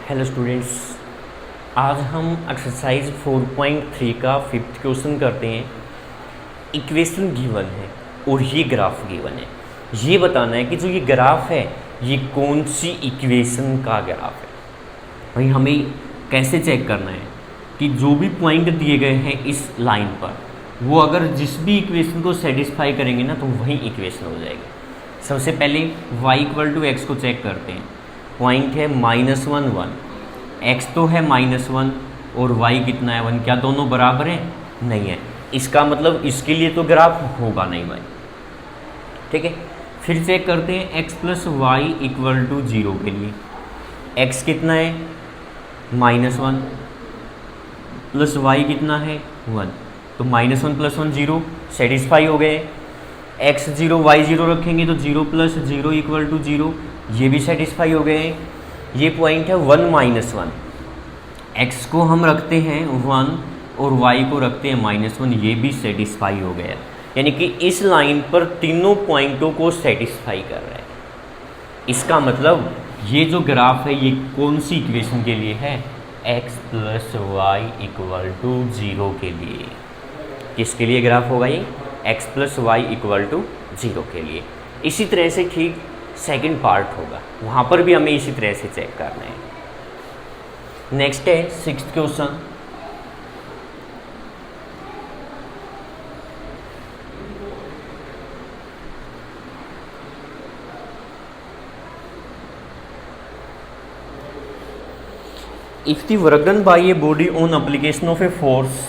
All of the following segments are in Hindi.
हेलो स्टूडेंट्स, आज हम एक्सरसाइज 4.3 का फिफ्थ क्वेश्चन करते हैं। इक्वेशन गिवन है और ये ग्राफ गिवन है। ये बताना है कि जो ये ग्राफ है ये कौन सी इक्वेशन का ग्राफ है। भाई हमें कैसे चेक करना है कि जो भी पॉइंट दिए गए हैं इस लाइन पर वो अगर जिस भी इक्वेशन को सेटिस्फाई करेंगे ना तो वही इक्वेशन हो जाएगी। सबसे पहले y = x को चेक करते हैं। पॉइंट है -1 1, x तो है -1 और y कितना है 1। क्या दोनों बराबर हैं? नहीं है। इसका मतलब इसके लिए तो ग्राफ होगा नहीं भाई। ठीक है, फिर चेक करते हैं x + y = 0 के लिए। x कितना है -1 प्लस y कितना है 1, तो -1 + 1 0 सेटिस्फाई हो गए। x 0 y 0 रखेंगे तो 0 + 0 = 0, ये भी सेटिस्फाई हो गए। ये पॉइंट है 1 -1, x को हम रखते हैं 1 और y को रखते हैं -1, ये भी सेटिस्फाई हो गया। यानी कि इस लाइन पर तीनों पॉइंटों को सेटिस्फाई कर रहा है। इसका मतलब ये जो ग्राफ है ये कौन सी इक्वेशन के लिए है? x + y = 0 के लिए। किसके लिए ग्राफ होगा ये? x + y = 0 के लिए। इसी तरह से ठीक सेकंड पार्ट होगा, वहाँ पर भी हमें इसी तरह से चेक करना है। नेक्स्ट है 6th question. If the work done by a body on application of a force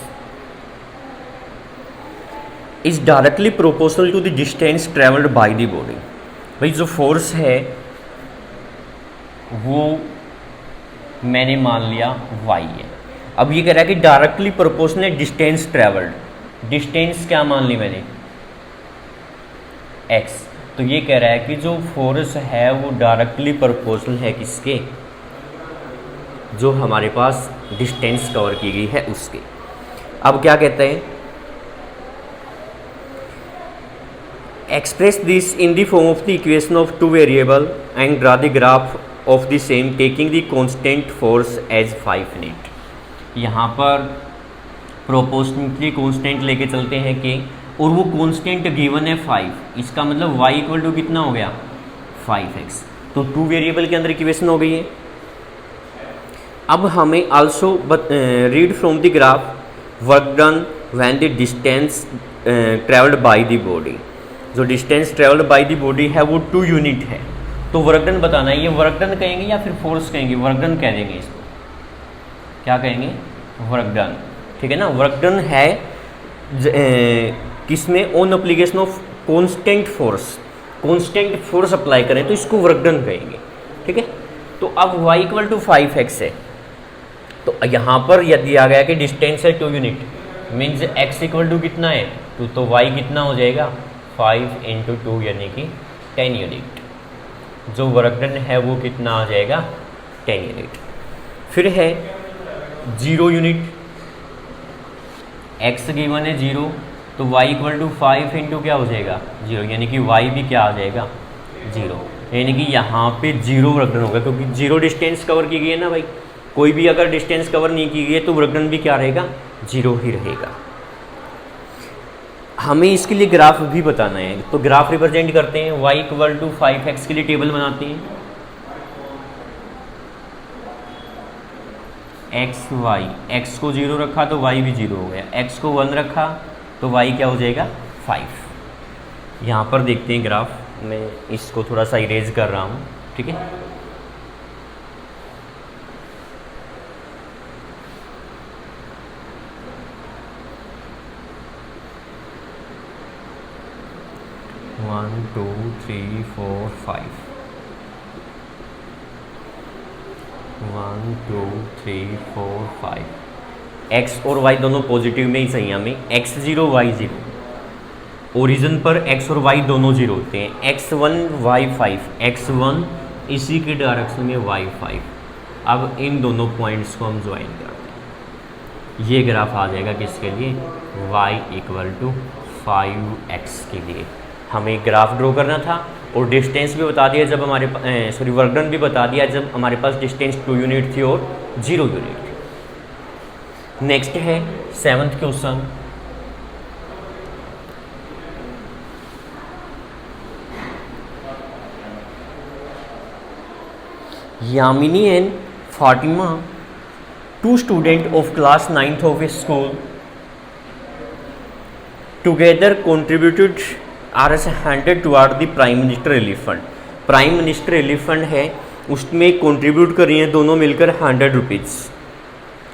is directly proportional to the distance traveled by the body। भाई जो फोर्स है वो मैंने मान लिया y है। अब ये कह रहा है कि डायरेक्टली प्रोपोर्शनल है डिस्टेंस ट्रेवल्ड। डिस्टेंस क्या मान ली मैंने? x। तो ये कह रहा है कि जो फोर्स है वो डायरेक्टली प्रोपोर्शनल है किसके? जो हमारे पास डिस्टेंस कवर की गई है उसके। अब क्या कहते हैं? Express this in the form of the equation of two variable and draw the graph of the same taking the constant force as 5 unit. यहाँ पर प्रोपोर्शनली कांस्टेंट लेके चलते हैं कि, और वो कांस्टेंट गिवन है 5। इसका मतलब y = कितना हो गया? 5x। तो टू वेरिएबल के अंदर इक्वेशन हो गई है। अब हमें also read from the graph work done when the distance travelled by the body. जो distance travelled by the body है वो 2 यूनिट है। तो वर्क डन बताना है। ये वर्क डन कहेंगे या फिर फोर्स कहेंगे? वर्क डन कह देंगे इसको। क्या कहेंगे? Work done. ठीक है ना। वर्क डन है किसमें? On application of constant force. Constant force apply करें तो इसको वर्क डन कहेंगे। ठीक है। तो अब y = 5x है, तो यहाँ पर यह दिया गया कि डिस्टेंस है 2 यूनिट, मीन्स x = कितना है 2, तो y कितना हो जाएगा 5 × 2 यानी कि 10 यूनिट। जो वर्क डन है वो कितना आ जाएगा? 10 यूनिट। फिर है 0 यूनिट। x गिवन है 0, तो y = 5 × क्या हो जाएगा 0, यानी कि y भी क्या आ जाएगा 0। यानी कि यहाँ पे 0 वर्क डन होगा, क्योंकि 0 डिस्टेंस कवर की गई है ना भाई। कोई भी अगर डिस्टेंस कवर नहीं की गई है तो वर्क डन भी क्या रहेगा? 0 ही रहेगा। हमें इसके लिए ग्राफ भी बताना है, तो ग्राफ रिप्रेजेंट करते हैं। y = 5x के लिए टेबल बनाते हैं। x y, x को 0 रखा तो y भी 0 हो गया, x को 1 रखा तो y क्या हो जाएगा 5। यहाँ पर देखते हैं ग्राफ। मैं इसको थोड़ा सा इरेज कर रहा हूँ। ठीक है। वन 2 3 4 5 1 2 3 4 5। x और y दोनों पॉजिटिव में ही चाहिए हमें। x 0 y 0। ओरिजिन पर x और y दोनों 0 होते हैं। x1 y 5, x1 इसी के डायरेक्शन में y 5। अब इन दोनों पॉइंट्स को हम ज्वाइन करते हैं। ये ग्राफ आ जाएगा किसके लिए? y = 5x के लिए। हमें ग्राफ ड्रॉ करना था और डिस्टेंस भी बता दिया जब हमारे सॉरी वर्क डन भी बता दिया जब हमारे पास डिस्टेंस 2 यूनिट थी और 0 यूनिट थी। नेक्स्ट है 7th question. Yamini and Fatima, 2 students of class 9th of a school, together contributed Rs 100 toward the Prime Minister Relief Fund। Prime Minister Relief Fund है उसमें कंट्रीब्यूट कर रही हैं दोनों मिलकर 100 rupees.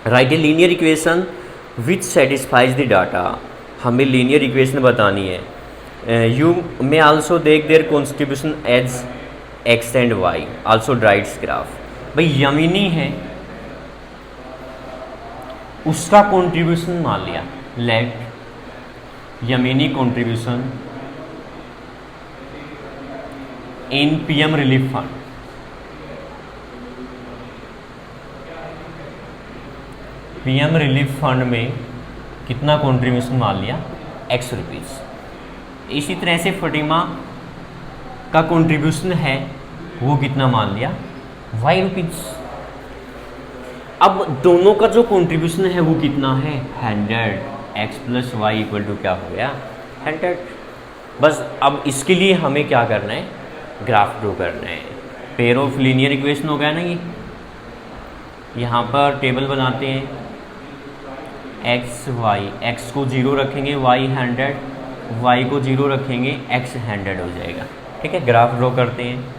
Write a linear equation which satisfies the data. हमें लीनियर इक्वेशन बतानी है। यू मे आल्सो देख their contribution as x and y, also draw its graph. भाई यमिनी है उसका कंट्रीब्यूशन मान लिया, let Yamini contribution in PM relief fund. PM relief fund में कितना कंट्रीब्यूशन मान लिया, एक्स रुपीज़। इसी तरह से फटीमा का कंट्रीब्यूशन है वो कितना मान लिया, वाई रुपीज़। अब दोनों का जो कंट्रीब्यूशन है वो कितना है, 100। X plus y equal to क्या हो गया, 100। बस अब इसके लिए हमें क्या करना है, ग्राफ ड्रॉ करना है। पेयर ऑफ लीनियर इक्वेशन हो गया ना ये। यहाँ पर टेबल बनाते हैं, एक्स वाई, एक्स को 0 रखेंगे, वाई 100, वाई को 0 रखेंगे, एक्स 100 हो जाएगा। ठीक है, ग्राफ ड्रॉ करते हैं।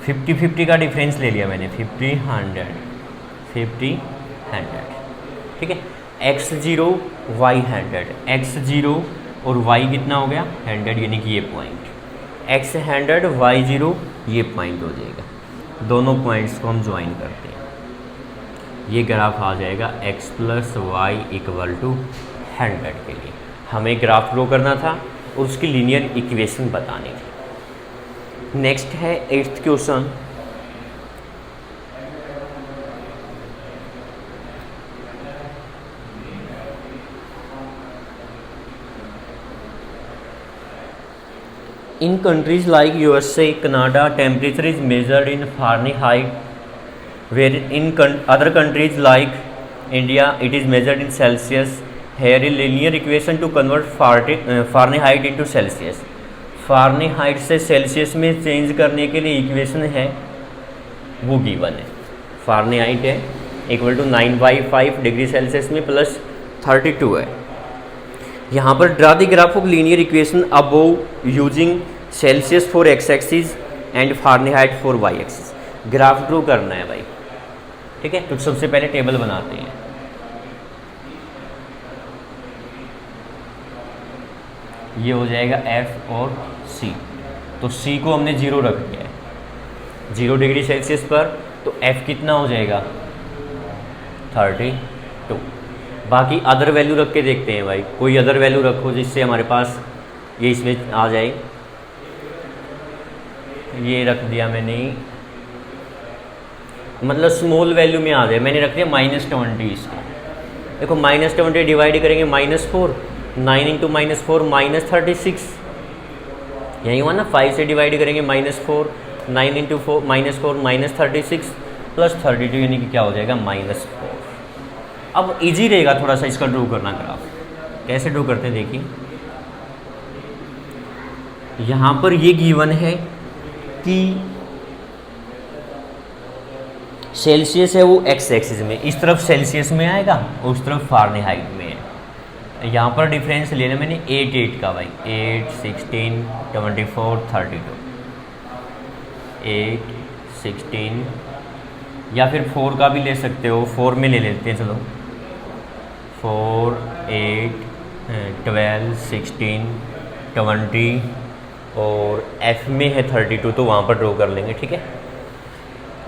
फिफ्टी 50 का डिफरेंस ले लिया मैंने, 50 100 50 100। ठीक है, एक्स 0 वाई 100, एक्स 0 और वाई कितना हो गया 100, यानी कि ये पॉइंट एक्स 100 वाई 0 ये पॉइंट हो जाएगा। दोनों पॉइंट्स को हम ज्वाइन करते हैं, ये ग्राफ आ जाएगा x plus y equal to 100 के लिए हमें ग्राफ ड्रॉ करना था और उसकी लीनियर इक्वेशन बतानी थी। नेक्स्ट है 8th question. In countries like USA, Canada, temperature is measured in Fahrenheit, where in other countries like India, it is measured in Celsius. Here a linear equation to convert Fahrenheit into Celsius. Fahrenheit से सेल्सियस में चेंज करने के लिए इक्वेशन है वो गिवन है। फ़ारेनहाइट है इक्वल टू 9/5 डिग्री सेल्सियस में प्लस 32 है। यहाँ पर draw the graph of linear equation above using Celsius for x axis and Fahrenheit for y axis. Graph draw करना है भाई। ठीक है, तो सबसे पहले टेबल बनाते हैं। ये हो जाएगा F और C। तो C को हमने 0 रख दिया है 0 डिग्री सेल्सियस पर, तो F कितना हो जाएगा 32। बाकी अदर वैल्यू रख के देखते हैं भाई, कोई अदर वैल्यू रखो जिससे हमारे पास ये इसमें आ जाए। ये रख दिया मैंने, मतलब स्मॉल वैल्यू में आ जाए। मैंने रख दिया -20 इसको। देखो -20 डिवाइड करेंगे -4, 9 इंटू -4 -36, यही हुआ ना। 5 से डिवाइड करेंगे -4, 9 इंटू -4 -36 प्लस 32, यानी कि क्या हो जाएगा -4। अब इजी रहेगा थोड़ा सा इसका ड्रॉ करना ग्राफ। कैसे ड्रॉ करते हैं देखिए, यहाँ पर ये गिवन है कि सेल्सियस है वो एक्स एक्सिस में, इस तरफ सेल्सियस में आएगा, उस तरफ फ़ारेनहाइट में है। यहाँ पर डिफरेंस लेना मैंने 8 का भाई, 8 16 24 32, 8 16 या फिर 4 का भी ले सकते हो, 4 में ले लेते हैं। चलो 4 8 12 16 20 और F में है 32, तो वहाँ पर ड्रॉ कर लेंगे। ठीक है,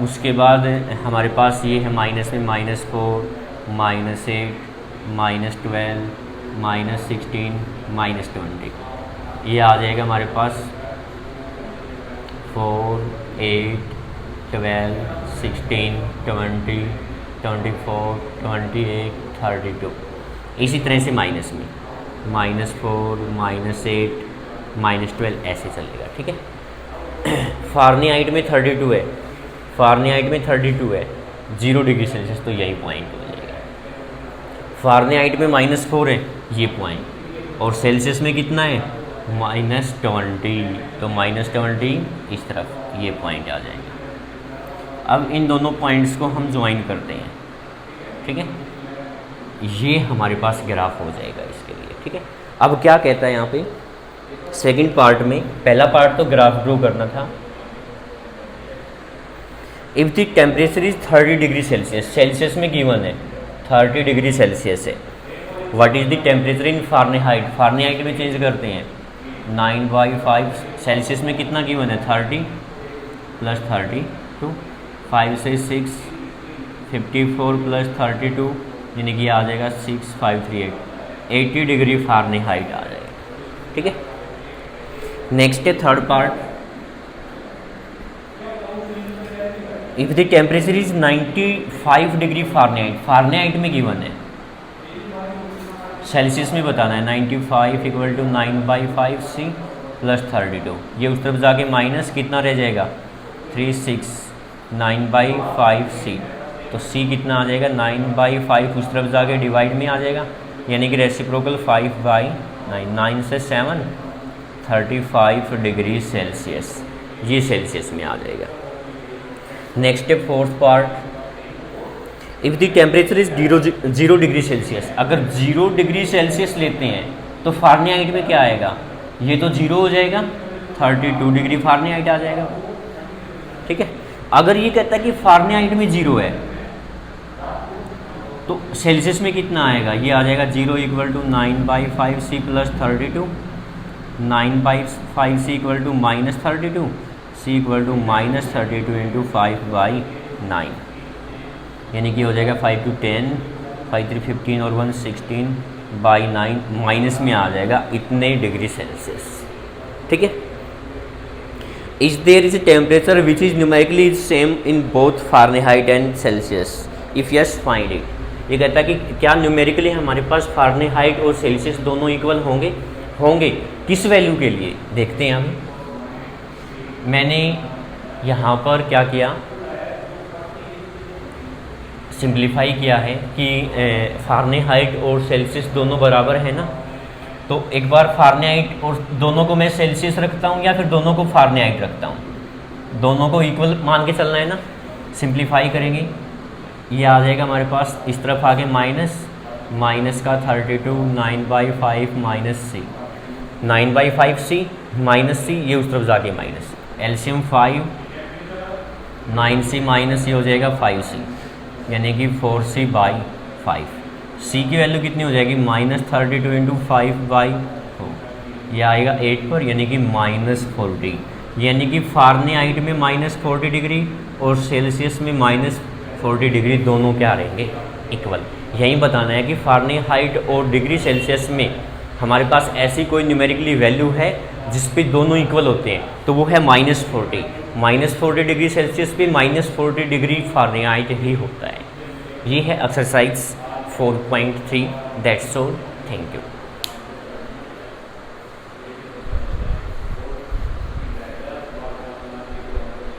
उसके बाद हमारे पास ये है माइनस में -4 -8 -12 -16 -20, ये आ जाएगा हमारे पास 4 8 12 16 20 24 28 32। इसी तरह से माइनस में -4, -8, -12 ऐसे चलेगा, ठीक है। फारेनहाइट में 32 है, फारेनहाइट में 32 है, 0 डिग्री सेल्सियस, तो यही पॉइंट हो जाएगा। फारेनहाइट में -4 है, ये पॉइंट, और सेल्सियस में कितना है -20, तो -20 इस तरफ ये पॉइंट आ जाएंगे। अब इन दोनों पॉइंट्स को हम ज्वाइन करते हैं, ठीक है, ये हमारे पास ग्राफ हो जाएगा इसके लिए, ठीक है। अब क्या कहता है यहाँ पे सेकंड पार्ट में, पहला पार्ट तो ग्राफ ड्रॉ करना था। If the temperature is 30 degree Celsius, Celsius में गिवन है 30 डिग्री सेल्सियस है, what is the temperature in Fahrenheit, Fahrenheit में चेंज करते हैं 9/5, सेल्सियस में कितना गिवन है 30 + 32, 5 से 6, 54 + 32 यानी कि आ जाएगा 6538, 80 डिग्री फारेनहाइट आ जाएगा, ठीक है। नेक्स्ट है third part, if the temperature is 95 degree Fahrenheit, Fahrenheit में गिवन है, सेल्सियस में बताना है 95 = 9/5C + 32, ये उस तरफ जाके माइनस कितना रह जाएगा 36, 9/5C, तो C कितना आ जाएगा 9/5, उस तरफ जाके डिवाइड में आ जाएगा, यानी कि रेसिप्रोकल 5/9, 9 से 7, 35 डिग्री सेल्सियस, ये सेल्सियस में आ जाएगा। नेक्स्ट है fourth part, if the temperature is 0 degree Celsius, अगर 0 डिग्री सेल्सियस लेते हैं तो फारेनहाइट में क्या आएगा, ये तो 0 हो जाएगा, 32 डिग्री फारेनहाइट आ जाएगा, ठीक है। अगर ये कहता है कि फारेनहाइट में 0 है तो सेल्सियस में कितना आएगा, ये आ जाएगा 0 = 9/5C + 32, 9/5C = -32, C = -32 × 5/9, यानी कि हो जाएगा 5 × 10, 5 × 3 = 15 और 1 16/9, माइनस में आ जाएगा इतने डिग्री सेल्सियस, ठीक है। Is there is a temperature which is numerically same in both Fahrenheit and Celsius, if yes find it, ये कहता है कि क्या न्यूमेरिकली हमारे पास फारेनहाइट और सेल्सियस दोनों इक्वल होंगे किस वैल्यू के लिए, देखते हैं हम। मैंने यहाँ पर क्या किया, सिंप्लीफाई किया है कि फारेनहाइट और सेल्सियस दोनों बराबर है ना, तो एक बार फारेनहाइट और दोनों को मैं सेल्सियस रखता हूँ या फिर दोनों को फारेनहाइट रखता हूँ, दोनों को इक्वल मान के चलना है ना। सिंप्लीफाई करेंगे, ये आ जाएगा हमारे पास, इस तरफ आगे माइनस का 32, 9/5 -C, 9/5C -C, ये उस तरफ जाके माइनस, एलसीएम 5, 9C - ये हो जाएगा 5C, यानी कि 4C/5, C की वैल्यू कितनी हो जाएगी -32 × 5/4, ये आएगा 8 पर, यानी कि -40, यानी कि फारेनहाइट में -40 डिग्री और सेल्सियस में -40 डिग्री दोनों क्या रहेंगे इक्वल। यही बताना है कि फारेनहाइट और डिग्री सेल्सियस में हमारे पास ऐसी कोई न्यूमेरिकली वैल्यू है जिस पे दोनों इक्वल होते हैं, तो वो है -40 डिग्री सेल्सियस पे -40 डिग्री फारेनहाइट ही होता है। ये है exercise 4.3, that's all, thank you.